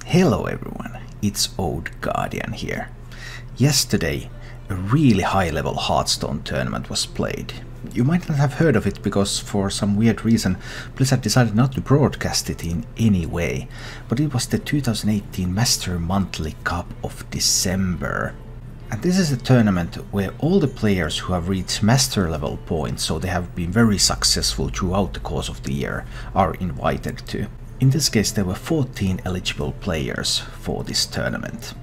Hello everyone, it's Old Guardian here. Yesterday, a really high-level Hearthstone tournament was played. You might not have heard of it because for some weird reason Blizzard decided not to broadcast it in any way, but it was the 2018 Master Monthly Cup of December. And this is a tournament where all the players who have reached master level points, so they have been very successful throughout the course of the year, are invited to. In this case there were 14 eligible players for this tournament.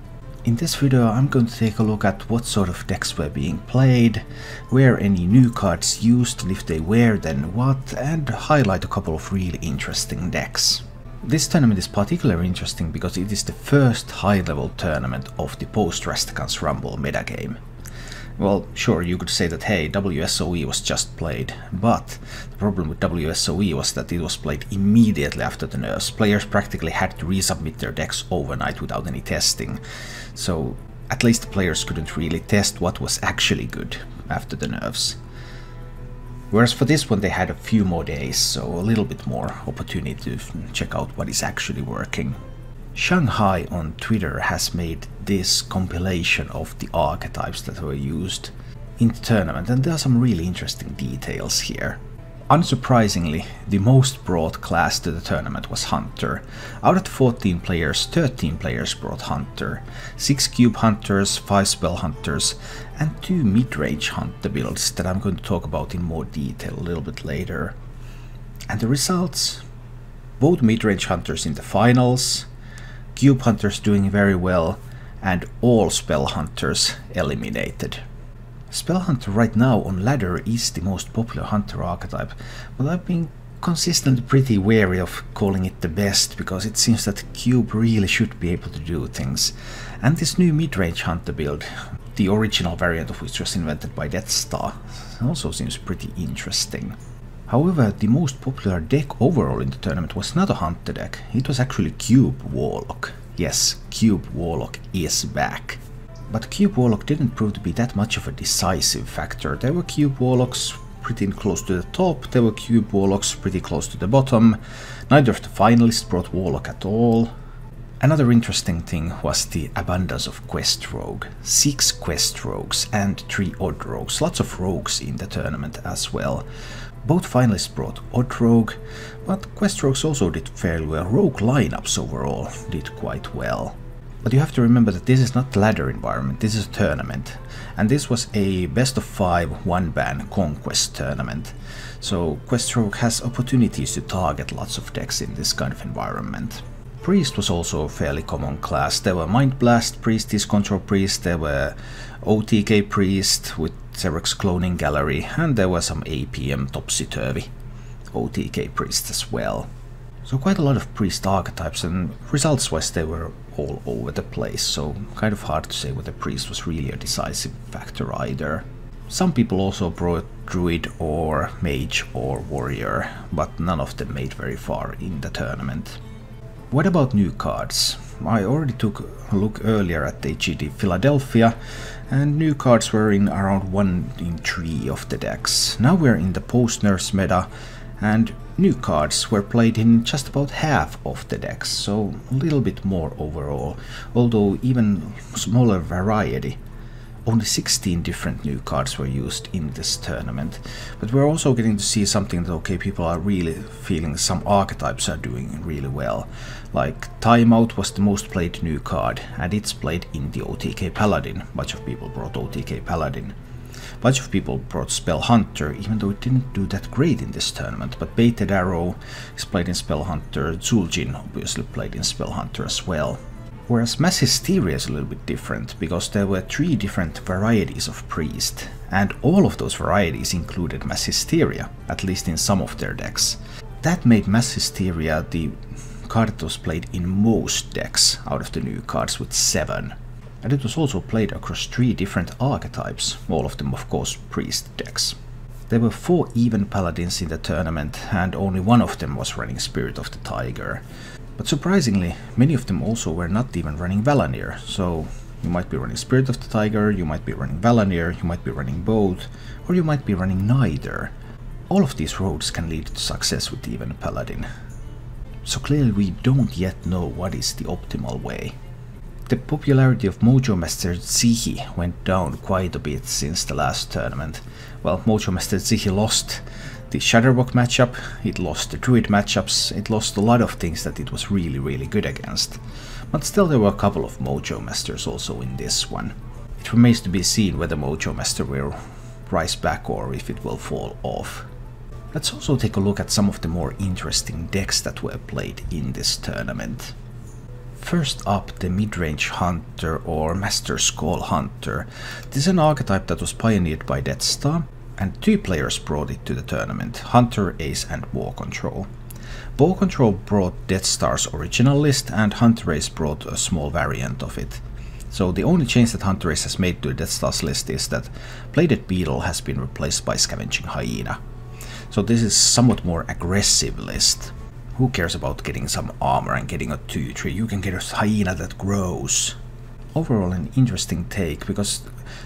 In this video I'm going to take a look at what sort of decks were being played, were any new cards used, and if they were then what, and highlight a couple of really interesting decks. This tournament is particularly interesting because it is the first high-level tournament of the post-Rastakhan's Rumble metagame. Well, sure, you could say that hey, WSOE was just played, but the problem with WSOE was that it was played immediately after the nerfs. Players practically had to resubmit their decks overnight without any testing, so at least the players couldn't really test what was actually good after the nerfs. Whereas for this one they had a few more days, so a little bit more opportunity to check out what is actually working. Shanghai on Twitter has made this compilation of the archetypes that were used in the tournament, and there are some really interesting details here. Unsurprisingly, the most brought class to the tournament was Hunter. Out of 14 players, 13 players brought Hunter. 6 Cube Hunters, 5 Spell Hunters, and 2 mid-range Hunter builds that I'm going to talk about in more detail a little bit later. And the results? Both mid-range Hunters in the finals, Cube Hunters doing very well, and all Spell Hunters eliminated. Spell Hunter right now on ladder is the most popular Hunter archetype, but I've been consistently pretty wary of calling it the best, because it seems that Cube really should be able to do things. And this new mid-range Hunter build, the original variant of which was invented by Death Star, also seems pretty interesting. However, the most popular deck overall in the tournament was not a Hunter deck, it was actually Cube Warlock. Yes, Cube Warlock is back. But Cube Warlock didn't prove to be that much of a decisive factor. There were Cube Warlocks pretty close to the top, there were Cube Warlocks pretty close to the bottom, neither of the finalists brought Warlock at all. Another interesting thing was the abundance of Quest Rogue. 6 Quest Rogues and 3 Odd Rogues, lots of Rogues in the tournament as well. Both finalists brought Odd Rogue, but Quest Rogues also did fairly well. Rogue lineups overall did quite well. But you have to remember that this is not the ladder environment, this is a tournament. And this was a best of 5 one-ban conquest tournament. So Quest Rogue has opportunities to target lots of decks in this kind of environment. Priest was also a fairly common class. There were Mind Blast Priest, Control Priest, there were OTK Priest with Xerx's Cloning Gallery, and there were some APM Topsy-Turvy OTK Priest as well. So quite a lot of Priest archetypes, and results-wise they were all over the place, so kind of hard to say whether Priest was really a decisive factor either. Some people also brought Druid or Mage or Warrior, but none of them made very far in the tournament. What about new cards? I already took a look earlier at the GD Philadelphia, and new cards were in around 1 in 3 of the decks. Now we're in the post-nerfs meta, and new cards were played in just about half of the decks, so a little bit more overall, although even smaller variety. Only 16 different new cards were used in this tournament, but we're also getting to see something that okay, people are really feeling some archetypes are doing really well. Like Timeout was the most played new card, and it's played in the OTK Paladin. Bunch of people brought OTK Paladin. Bunch of people brought Spell Hunter, even though it didn't do that great in this tournament, but Baited Arrow is played in Spell Hunter, Zul'jin obviously played in Spell Hunter as well. Whereas Mass Hysteria is a little bit different, because there were 3 different varieties of Priest, and all of those varieties included Mass Hysteria, at least in some of their decks. That made Mass Hysteria the card that was played in most decks out of the new cards, with 7. And it was also played across 3 different archetypes, all of them of course Priest decks. There were 4 even Paladins in the tournament, and only one of them was running Spirit of the Tiger. But surprisingly, many of them also were not even running Valanir, so you might be running Spirit of the Tiger, you might be running Valanir, you might be running both, or you might be running neither. All of these roads can lead to success with even Paladin. so clearly we don't yet know what is the optimal way. The popularity of Mojo Master Zihi went down quite a bit since the last tournament. Well, Mojo Master Zihi lost the Shadowbox matchup, it lost the Druid matchups, it lost a lot of things that it was really good against. But still there were a couple of Mojo Masters also in this one. It remains to be seen whether Mojo Master will rise back or if it will fall off. Let's also take a look at some of the more interesting decks that were played in this tournament. First up, the mid-range Hunter or Master's Call Hunter. This is an archetype that was pioneered by Deathstar, and 2 players brought it to the tournament, Hunterace and BoarControl. BoarControl brought Deathstar's original list and Hunterace brought a small variant of it. So the only change that Hunterace has made to Deathstar's list is that Bladed Beetle has been replaced by Scavenging Hyena. So this is somewhat more aggressive list. Who cares about getting some armor and getting a 2-3? You can get a hyena that grows. Overall an interesting take, because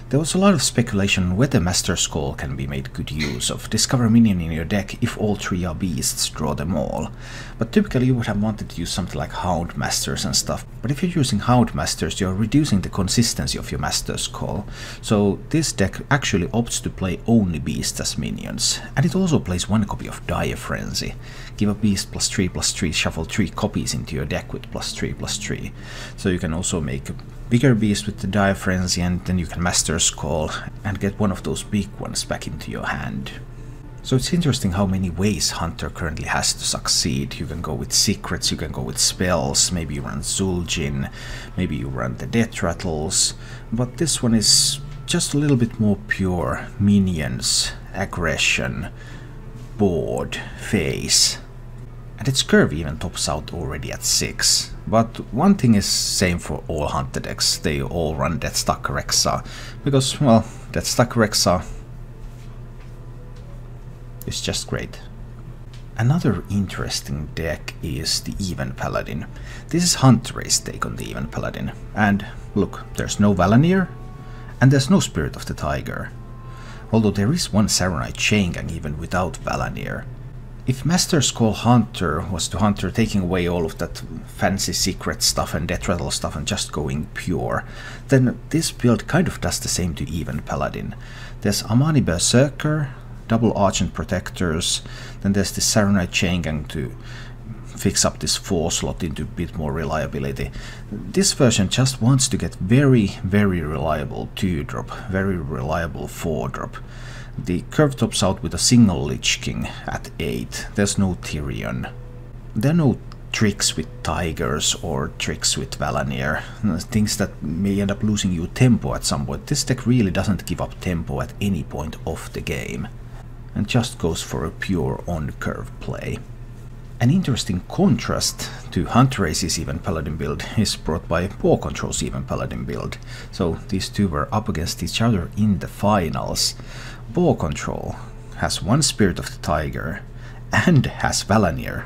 there was a lot of speculation on whether Master's Call can be made good use of. Discover a minion in your deck, if all 3 are beasts, draw them all. But typically you would have wanted to use something like Hound Masters and stuff. But if you're using Hound Masters, you're reducing the consistency of your Master's Call. So this deck actually opts to play only beasts as minions. And it also plays 1 copy of Dire Frenzy. Give a beast +3/+3, shuffle 3 copies into your deck with +3/+3. So you can also make a bigger beast with the Dire Frenzy, and then you can Master's Call and get one of those big ones back into your hand. So it's interesting how many ways Hunter currently has to succeed. You can go with secrets, you can go with spells, maybe you run Zul'jin, maybe you run the Death Rattles, but this one is just a little bit more pure. Minions, aggression, board, face. And its curve even tops out already at 6. But one thing is same for all Hunter decks, they all run Deathstack Rexa, because, well, Deathstack Rexa is just great. Another interesting deck is the Even Paladin. This is Hunterace's take on the Even Paladin, and look, there's no Valanir, and there's no Spirit of the Tiger. Although there is one Saronite Chain Gang even without Valanir. If Master's Call Hunter was to Hunter taking away all of that fancy secret stuff and Death Rattle stuff and just going pure, then this build kind of does the same to Even Paladin. There's Amani Berserker, double Argent Protectors, then there's the Saronite Chain Gang to fix up this 4 slot into a bit more reliability. This version just wants to get very reliable 2-drop, very reliable 4-drop. The curve tops out with a single Lich King at 8, there's no Tyrion. There are no tricks with Tigers or tricks with Valanir, things that may end up losing you tempo at some point. This deck really doesn't give up tempo at any point of the game, and just goes for a pure on-curve play. An interesting contrast to Hunterace's Even Paladin build is brought by BoarControl's Even Paladin build. So these two were up against each other in the finals. BoarControl has 1 Spirit of the Tiger and has Valanir,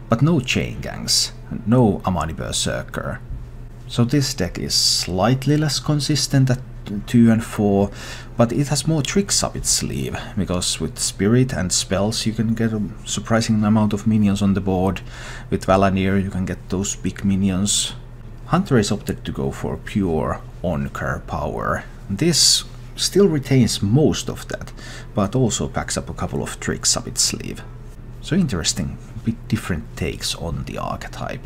but no Chain Gangs, no Amani Berserker. So this deck is slightly less consistent at 2 and 4, but it has more tricks up its sleeve, because with Spirit and spells you can get a surprising amount of minions on the board. With Valanir you can get those big minions. Hunterace opted to go for pure on-curve power. This still retains most of that, but also packs up a couple of tricks up its sleeve. So interesting, bit different takes on the archetype.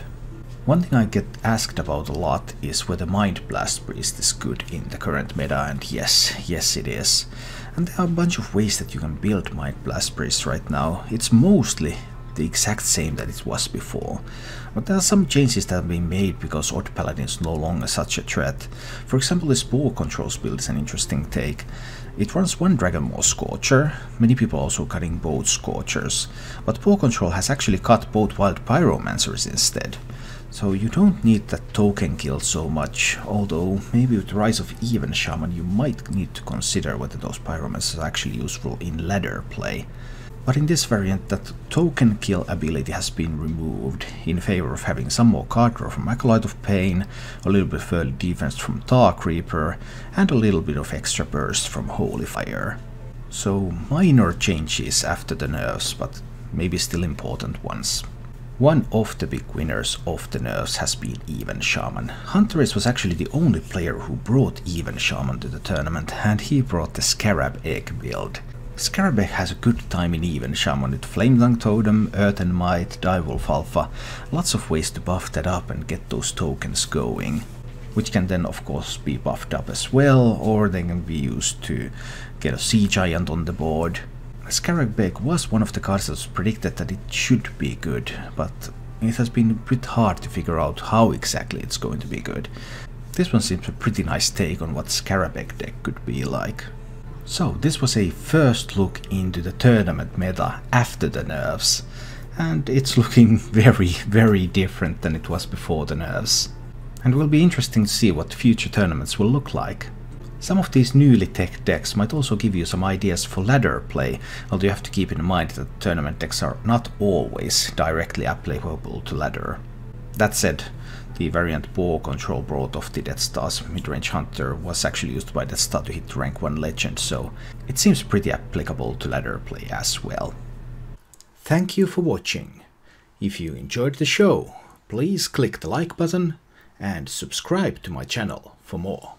One thing I get asked about a lot is whether Mind Blast Priest is good in the current meta, and yes it is. And there are a bunch of ways that you can build Mind Blast Priest right now. It's mostly the exact same that it was before. But there are some changes that have been made because Odd Paladin is no longer such a threat. For example, this BoarControl's build is an interesting take. It runs 1 Dragonmaw Scorcher, many people also cutting both Scorchers, but BoarControl has actually cut both Wild Pyromancers instead. So you don't need that token kill so much, although maybe with the rise of Even Shaman you might need to consider whether those Pyromancers are actually useful in ladder play. But in this variant, that token kill ability has been removed in favor of having some more card draw from Acolyte of Pain, a little bit of early defense from Dark Reaper, and a little bit of extra burst from Holy Fire. So minor changes after the nerfs, but maybe still important ones. One of the big winners of the nerfs has been Even Shaman. Hunterace was actually the only player who brought Even Shaman to the tournament, and he brought the Scarab Egg build. Scarab Egg has a good time in Even Shaman with Flame Dunk Totem, Earthen Might, Direwolf Alpha, lots of ways to buff that up and get those tokens going, which can then of course be buffed up as well, or they can be used to get a Sea Giant on the board. Scarab Egg was one of the cards that was predicted that it should be good, but it has been a bit hard to figure out how exactly it's going to be good. This one seems a pretty nice take on what Scarab Egg deck could be like. So this was a first look into the tournament meta after the nerfs, and it's looking very different than it was before the nerfs. And it will be interesting to see what future tournaments will look like. Some of these newly tech decks might also give you some ideas for ladder play, although you have to keep in mind that tournament decks are not always directly applicable to ladder. That said, the variant BoarControl brought off the Death Star's midrange hunter was actually used by Death Star to hit rank 1 legend, so it seems pretty applicable to ladder play as well. Thank you for watching. If you enjoyed the show, please click the like button and subscribe to my channel for more.